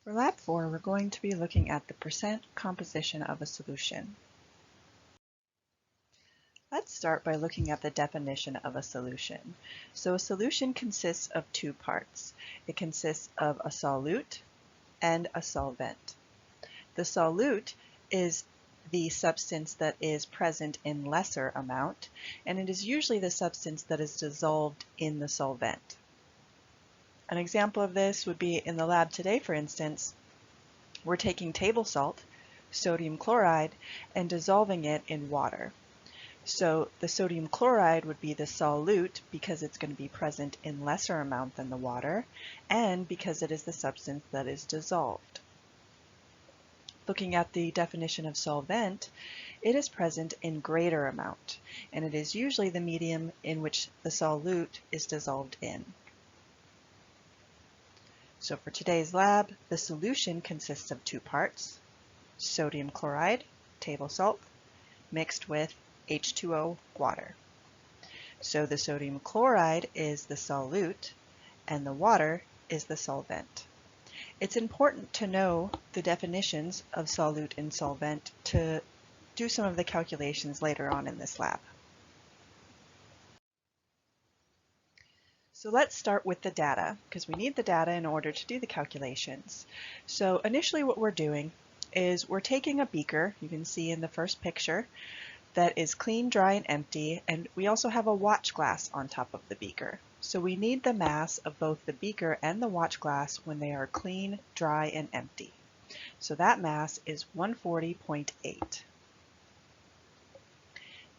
For Lab 4, we're going to be looking at the percent composition of a solution. Let's start by looking at the definition of a solution. So a solution consists of two parts. It consists of a solute and a solvent. The solute is the substance that is present in lesser amount, and it is usually the substance that is dissolved in the solvent. An example of this would be in the lab today, for instance. We're taking table salt, sodium chloride, and dissolving it in water. So the sodium chloride would be the solute because it's going to be present in lesser amount than the water, and because it is the substance that is dissolved. Looking at the definition of solvent, it is present in greater amount, and it is usually the medium in which the solute is dissolved in. So for today's lab, the solution consists of two parts: sodium chloride, table salt, mixed with H2O, water. So the sodium chloride is the solute and the water is the solvent. It's important to know the definitions of solute and solvent to do some of the calculations later on in this lab. So let's start with the data, because we need the data in order to do the calculations. So initially what we're doing is we're taking a beaker, you can see in the first picture, that is clean, dry, and empty, and we also have a watch glass on top of the beaker. So we need the mass of both the beaker and the watch glass when they are clean, dry, and empty. So that mass is 140.8.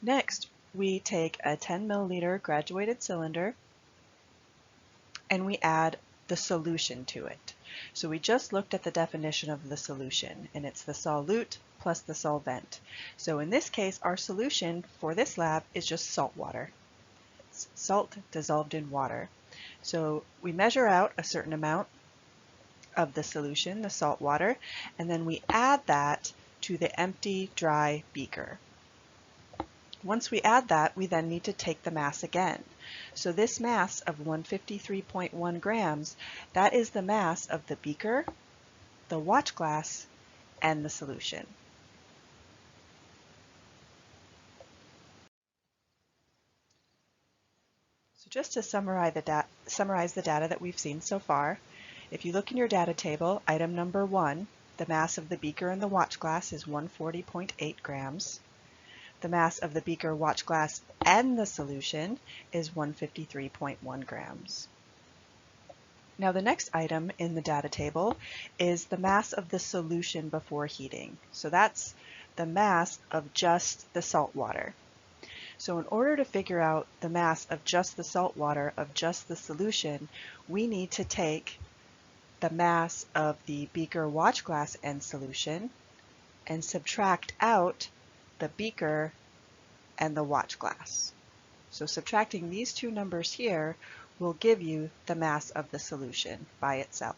Next, we take a 10 milliliter graduated cylinder and we add the solution to it. So we just looked at the definition of the solution, and it's the solute plus the solvent. So in this case, our solution for this lab is just salt water. It's salt dissolved in water. So we measure out a certain amount of the solution, the salt water, and then we add that to the empty, dry beaker. Once we add that, we then need to take the mass again. So this mass of 153.1 grams, that is the mass of the beaker, the watch glass, and the solution. So just to summarize the data that we've seen so far, if you look in your data table, item number 1, the mass of the beaker and the watch glass is 140.8 grams. The mass of the beaker, watch glass, and the solution is 153.1 grams. Now the next item in the data table is the mass of the solution before heating. So that's the mass of just the salt water. So in order to figure out the mass of just the salt water, of just the solution, we need to take the mass of the beaker, watch glass, and solution and subtract out the beaker and the watch glass. So subtracting these two numbers here will give you the mass of the solution by itself.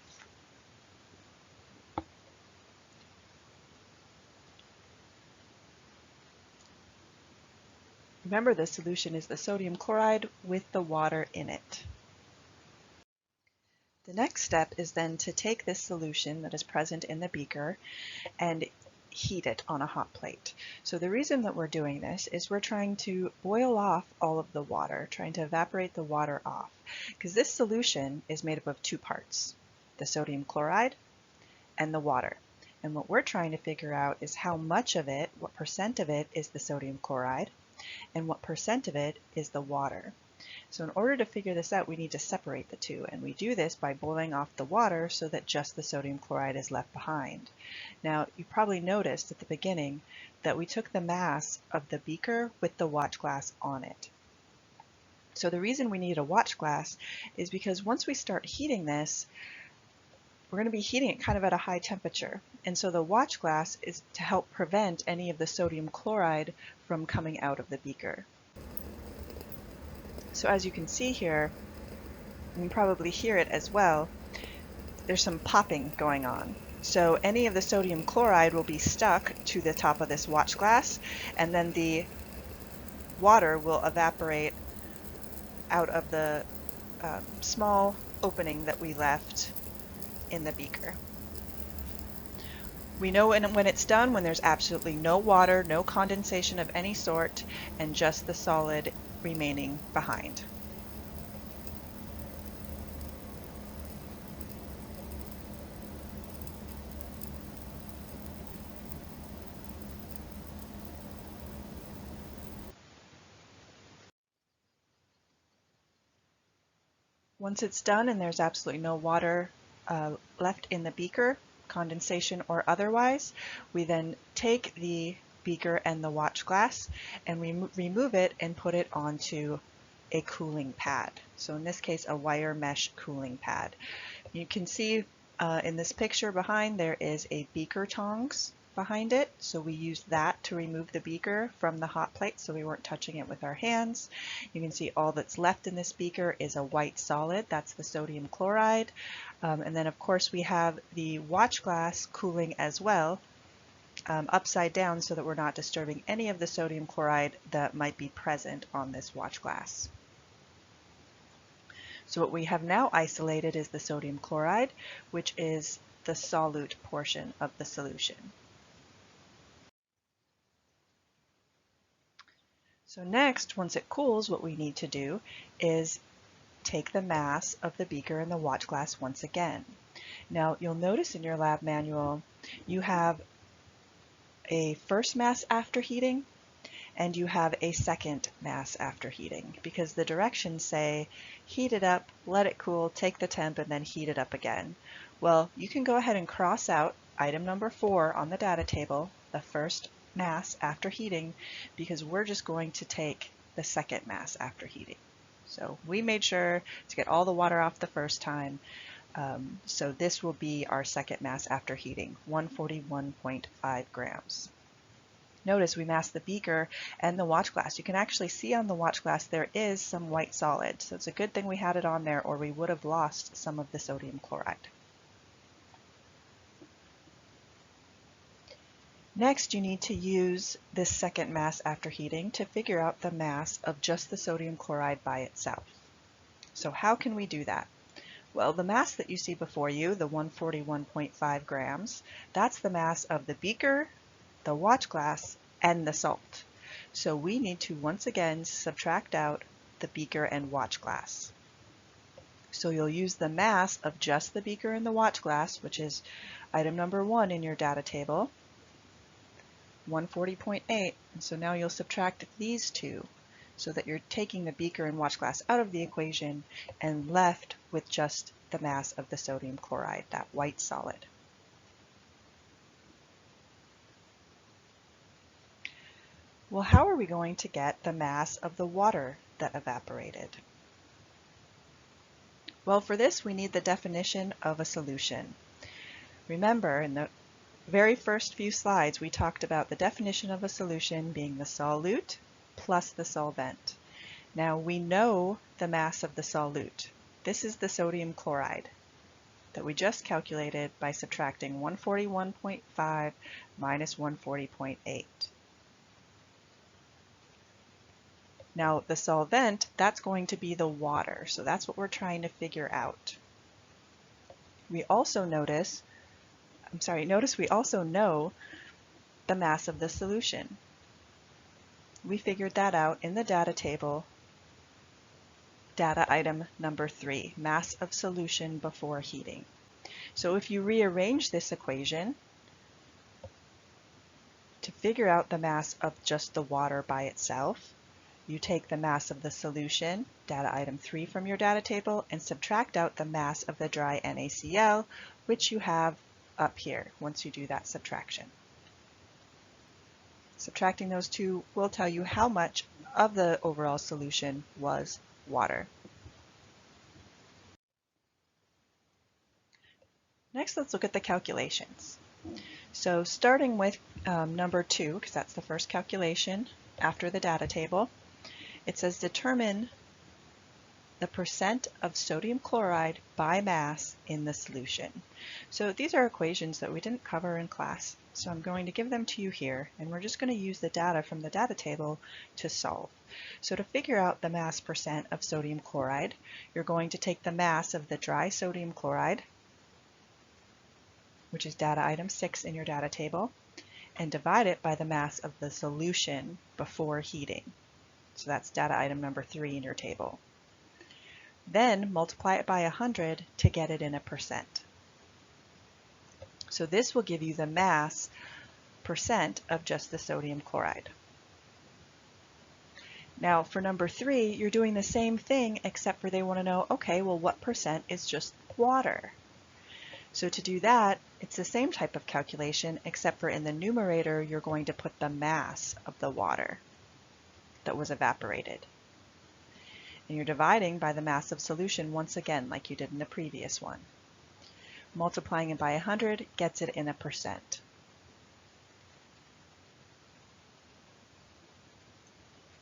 Remember, the solution is the sodium chloride with the water in it. The next step is then to take this solution that is present in the beaker and heat it on a hot plate. So the reason that we're doing this is we're trying to boil off all of the water, trying to evaporate the water off, because this solution is made up of two parts, the sodium chloride and the water. And what we're trying to figure out is how much of it, what percent of it is the sodium chloride, and what percent of it is the water. So in order to figure this out, we need to separate the two, and we do this by boiling off the water so that just the sodium chloride is left behind. Now, you probably noticed at the beginning that we took the mass of the beaker with the watch glass on it. So the reason we need a watch glass is because once we start heating this, we're going to be heating it kind of at a high temperature. And so the watch glass is to help prevent any of the sodium chloride from coming out of the beaker. So as you can see here, you can probably hear it as well, there's some popping going on. So any of the sodium chloride will be stuck to the top of this watch glass, and then the water will evaporate out of the small opening that we left in the beaker. We know when it's done when there's absolutely no water, no condensation of any sort, and just the solid remaining behind. Once it's done and there's absolutely no water left in the beaker, condensation or otherwise, we then take the beaker and the watch glass and we remove it and put it onto a cooling pad. So in this case, a wire mesh cooling pad. You can see in this picture behind there is a beaker tongs behind it. So we used that to remove the beaker from the hot plate so we weren't touching it with our hands. You can see all that's left in this beaker is a white solid. That's the sodium chloride. And then of course we have the watch glass cooling as well, upside down so that we're not disturbing any of the sodium chloride that might be present on this watch glass. So what we have now isolated is the sodium chloride, which is the solute portion of the solution. So next, once it cools, what we need to do is take the mass of the beaker and the watch glass once again. Now you'll notice in your lab manual you have a first mass after heating and you have a second mass after heating because the directions say heat it up, let it cool, take the temp, and then heat it up again. Well, you can go ahead and cross out item number 4 on the data table, the first mass after heating, because we're just going to take the second mass after heating. So we made sure to get all the water off the first time. So this will be our second mass after heating, 141.5 grams. Notice we masked the beaker and the watch glass. You can actually see on the watch glass there is some white solid. So it's a good thing we had it on there or we would have lost some of the sodium chloride. Next, you need to use this second mass after heating to figure out the mass of just the sodium chloride by itself. So how can we do that? Well, the mass that you see before you, the 141.5 grams, that's the mass of the beaker, the watch glass, and the salt. So we need to once again subtract out the beaker and watch glass. So you'll use the mass of just the beaker and the watch glass, which is item number 1 in your data table, 140.8, and so now you'll subtract these two so that you're taking the beaker and watch glass out of the equation and left with just the mass of the sodium chloride, that white solid. Well, how are we going to get the mass of the water that evaporated? Well, for this we need the definition of a solution. Remember, in the very first few slides we talked about the definition of a solution being the solute plus the solvent. Now we know the mass of the solute. This is the sodium chloride that we just calculated by subtracting 141.5 minus 140.8. Now the solvent, that's going to be the water, so that's what we're trying to figure out. We also notice we also know the mass of the solution. We figured that out in the data table, data item number 3, mass of solution before heating. So if you rearrange this equation to figure out the mass of just the water by itself, you take the mass of the solution, data item 3 from your data table, and subtract out the mass of the dry NaCl, which you have up here once you do that subtraction. Subtracting those two will tell you how much of the overall solution was water. Next, let's look at the calculations. So starting with number 2, because that's the first calculation after the data table, it says determine the percent of sodium chloride by mass in the solution. So these are equations that we didn't cover in class, so I'm going to give them to you here, and we're just going to use the data from the data table to solve. So to figure out the mass percent of sodium chloride, you're going to take the mass of the dry sodium chloride which is data item 6 in your data table, and divide it by the mass of the solution before heating. So that's data item number 3 in your table. Then multiply it by 100 to get it in a percent. So this will give you the mass percent of just the sodium chloride. Now for number 3, you're doing the same thing, except for they want to know, okay, well, what percent is just water? So to do that, it's the same type of calculation, except for in the numerator, you're going to put the mass of the water that was evaporated. And you're dividing by the mass of solution once again, like you did in the previous one. Multiplying it by 100 gets it in a percent.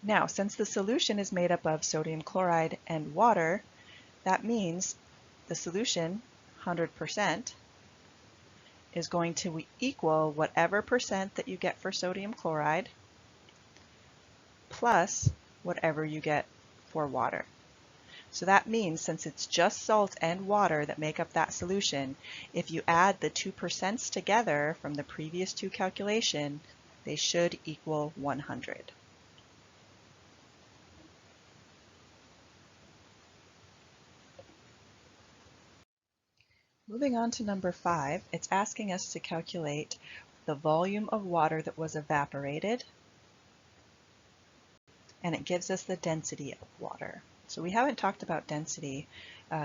Now, since the solution is made up of sodium chloride and water, that means the solution, 100%, is going to equal whatever percent that you get for sodium chloride plus whatever you get for water. So that means since it's just salt and water that make up that solution, if you add the 2% together from the previous two calculations, they should equal 100. Moving on to number 5, it's asking us to calculate the volume of water that was evaporated, and it gives us the density of water. So we haven't talked about density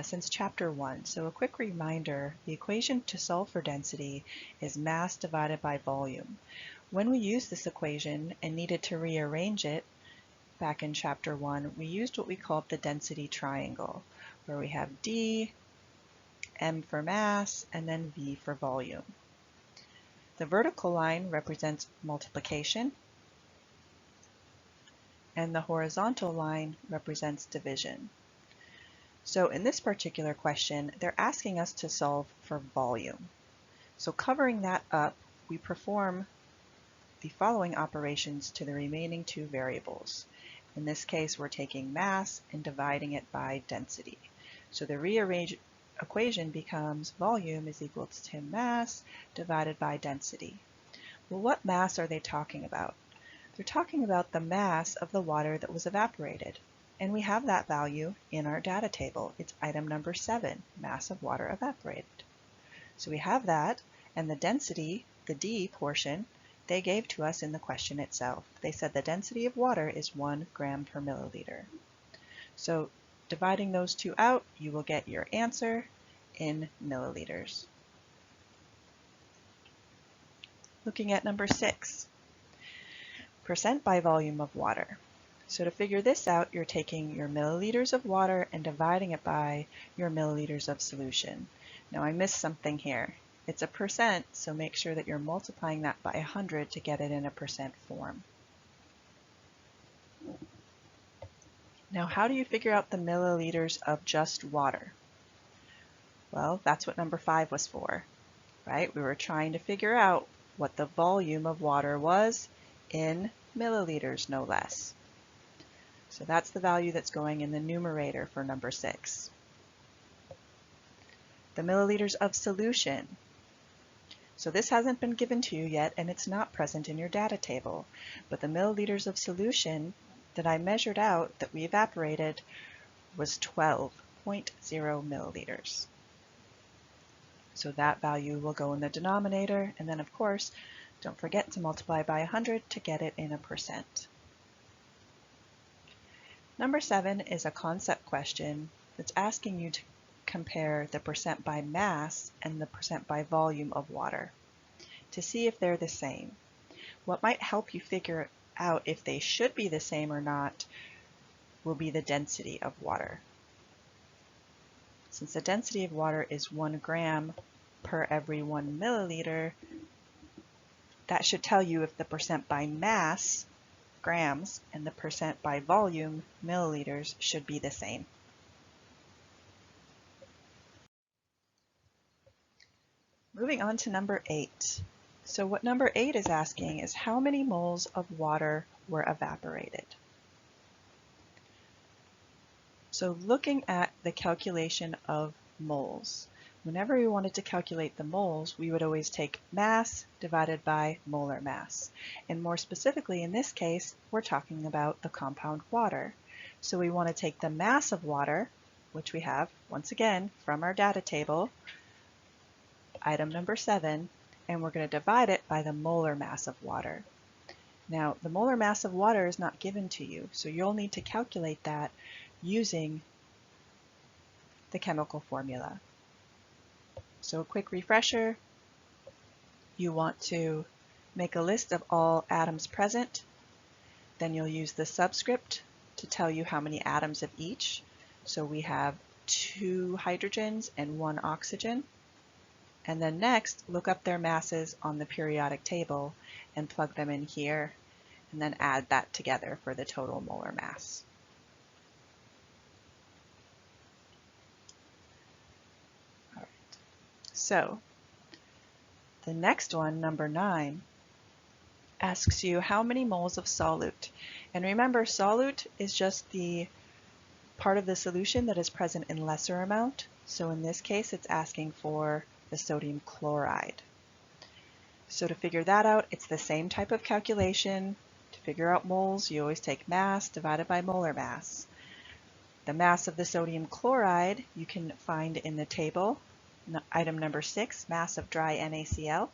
since chapter 1. So a quick reminder, the equation to solve for density is mass divided by volume. When we used this equation and needed to rearrange it back in chapter 1, we used what we called the density triangle, where we have D, M for mass, and then V for volume. The vertical line represents multiplication, and the horizontal line represents division. So in this particular question, they're asking us to solve for volume. So covering that up, we perform the following operations to the remaining two variables. In this case, we're taking mass and dividing it by density. So the rearranged equation becomes volume is equal to mass divided by density. Well, what mass are they talking about? They're talking about the mass of the water that was evaporated. And we have that value in our data table. It's item number 7, mass of water evaporated. So we have that, and the density, the D portion, they gave to us in the question itself. They said the density of water is 1 gram per milliliter. So dividing those two out, you will get your answer in milliliters. Looking at number 6, percent by volume of water. So to figure this out, you're taking your milliliters of water and dividing it by your milliliters of solution. Now I missed something here. It's a percent, so make sure that you're multiplying that by 100 to get it in a percent form. Now how do you figure out the milliliters of just water? Well, that's what number 5 was for, right? We were trying to figure out what the volume of water was in milliliters, no less. So that's the value that's going in the numerator for number 6. The milliliters of solution. So this hasn't been given to you yet, and it's not present in your data table, but the milliliters of solution that I measured out that we evaporated was 12.0 milliliters. So that value will go in the denominator, and then of course, don't forget to multiply by 100 to get it in a percent. Number 7 is a concept question that's asking you to compare the percent by mass and the percent by volume of water to see if they're the same. What might help you figure out if they should be the same or not will be the density of water. Since the density of water is 1 gram per every 1 milliliter, that should tell you if the percent by mass, grams, and the percent by volume, milliliters, should be the same. Moving on to number 8. So what number 8 is asking is how many moles of water were evaporated? So looking at the calculation of moles, Whenever we wanted to calculate the moles, we would always take mass divided by molar mass. And more specifically, in this case, we're talking about the compound water. So we want to take the mass of water, which we have, once again, from our data table, item number 7, and we're going to divide it by the molar mass of water. Now, the molar mass of water is not given to you, so you'll need to calculate that using the chemical formula. So a quick refresher, you want to make a list of all atoms present, then you'll use the subscript to tell you how many atoms of each. So we have 2 hydrogens and 1 oxygen. And then next, look up their masses on the periodic table and plug them in here, and then add that together for the total molar mass. All right. So the next one, number 9, asks you how many moles of solute. And remember, solute is just the part of the solution that is present in lesser amount. So in this case, it's asking for the sodium chloride. So to figure that out, it's the same type of calculation. To figure out moles, you always take mass divided by molar mass. The mass of the sodium chloride you can find in the table, item number 6, mass of dry NaCl.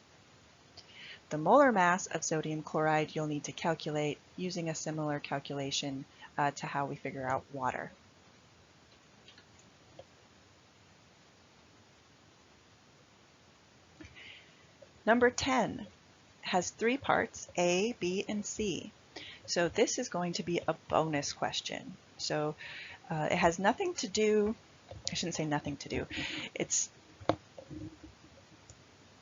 The molar mass of sodium chloride you'll need to calculate using a similar calculation to how we figure out water. Number 10 has 3 parts, A, B, and C. So this is going to be a bonus question. So it has nothing to do, I shouldn't say nothing to do, it's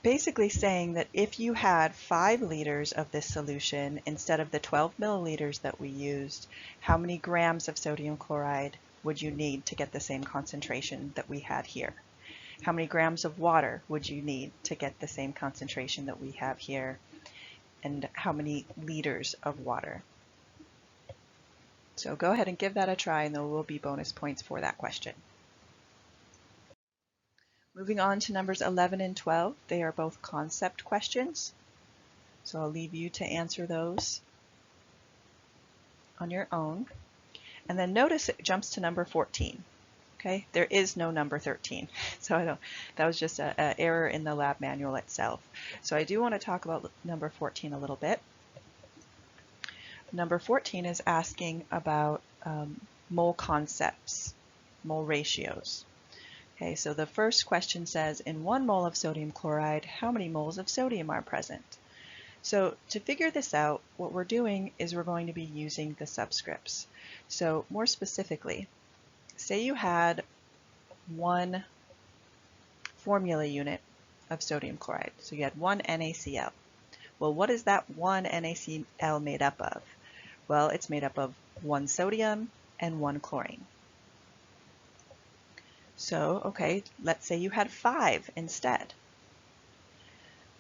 basically saying that if you had 5 liters of this solution instead of the 12 milliliters that we used, how many grams of sodium chloride would you need to get the same concentration that we had here? How many grams of water would you need to get the same concentration that we have here? And how many liters of water? So go ahead and give that a try, and there will be bonus points for that question. Moving on to numbers 11 and 12, they are both concept questions. So I'll leave you to answer those on your own. And then notice it jumps to number 14. Okay, there is no number 13, so that was just an error in the lab manual itself. So I do want to talk about number 14 a little bit. Number 14 is asking about mole concepts, mole ratios. Okay, so the first question says, in 1 mole of sodium chloride, how many moles of sodium are present? So to figure this out, what we're doing is we're going to be using the subscripts. So more specifically, say you had 1 formula unit of sodium chloride. So you had 1 NaCl. Well, what is that 1 NaCl made up of? Well, it's made up of 1 sodium and 1 chlorine. So, okay, let's say you had 5 instead.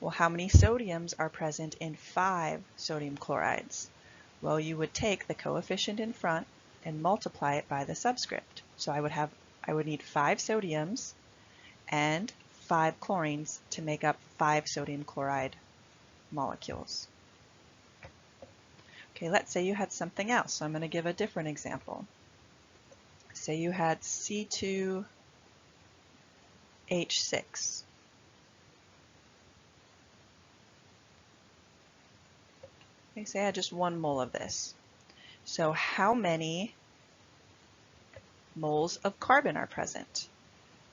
Well, how many sodiums are present in 5 sodium chlorides? Well, you would take the coefficient in front and multiply it by the subscript. So I would need 5 sodiums and 5 chlorines to make up 5 sodium chloride molecules. Okay, let's say you had something else. So I'm going to give a different example. Say you had C2H6. Okay, say I had just 1 mole of this. So how many moles of carbon are present?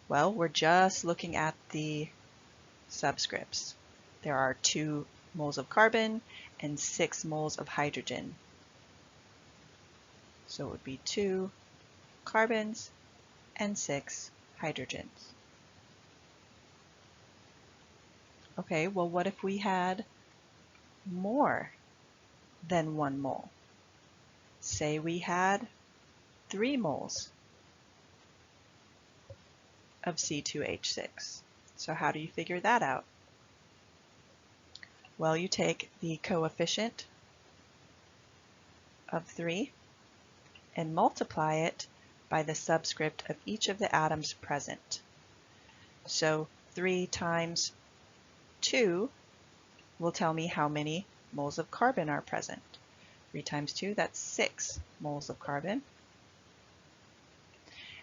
Well, we're just looking at the subscripts. There are 2 moles of carbon and 6 moles of hydrogen. So it would be 2 carbons and 6 hydrogens. Okay, well, what if we had more than 1 mole? Say we had 3 moles of C2H6. So how do you figure that out? Well, you take the coefficient of 3 and multiply it by the subscript of each of the atoms present. So 3 times 2 will tell me how many moles of carbon are present. 3 times 2, that's 6 moles of carbon.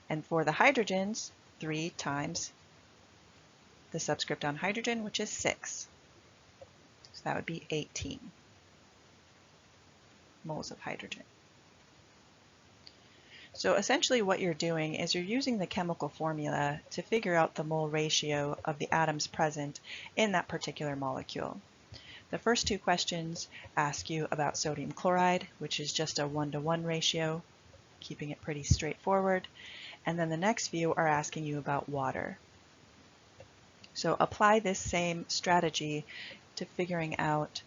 And for the hydrogens, 3 times the subscript on hydrogen, which is 6. So that would be 18 moles of hydrogen. So essentially what you're doing is you're using the chemical formula to figure out the mole ratio of the atoms present in that particular molecule. The first two questions ask you about sodium chloride, which is just a 1-to-1 ratio, keeping it pretty straightforward. And then the next few are asking you about water. So apply this same strategy to figuring out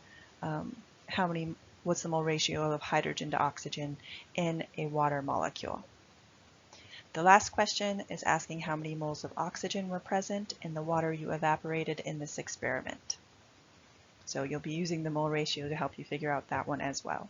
what's the mole ratio of hydrogen to oxygen in a water molecule. The last question is asking how many moles of oxygen were present in the water you evaporated in this experiment. So you'll be using the mole ratio to help you figure out that one as well.